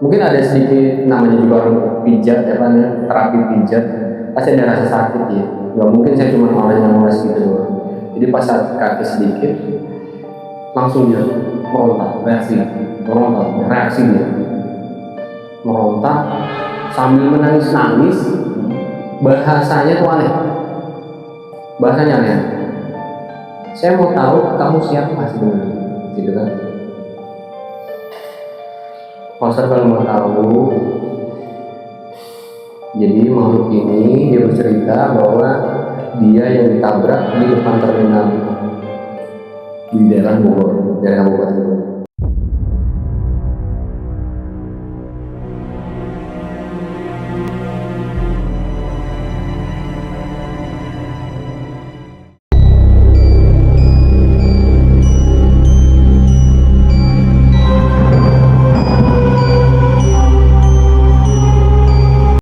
mungkin ada sedikit, namanya juga orang pijat ya kan ya, terapi pijat pasti ada rasa sakit ya, nggak mungkin saya cuma ngoles gitu doang. Jadi pas sakit kaki sedikit langsung dia reaksi dia merontak sambil menangis-nangis. Bahasanya tuh aneh, saya mau tahu kamu siapa sebenarnya, gitu kan. Kalau mau tahu, jadi makhluk ini dia bercerita bahwa dia yang ditabrak di depan terminal di daerah Bogor, daerah Kabupaten Bogor.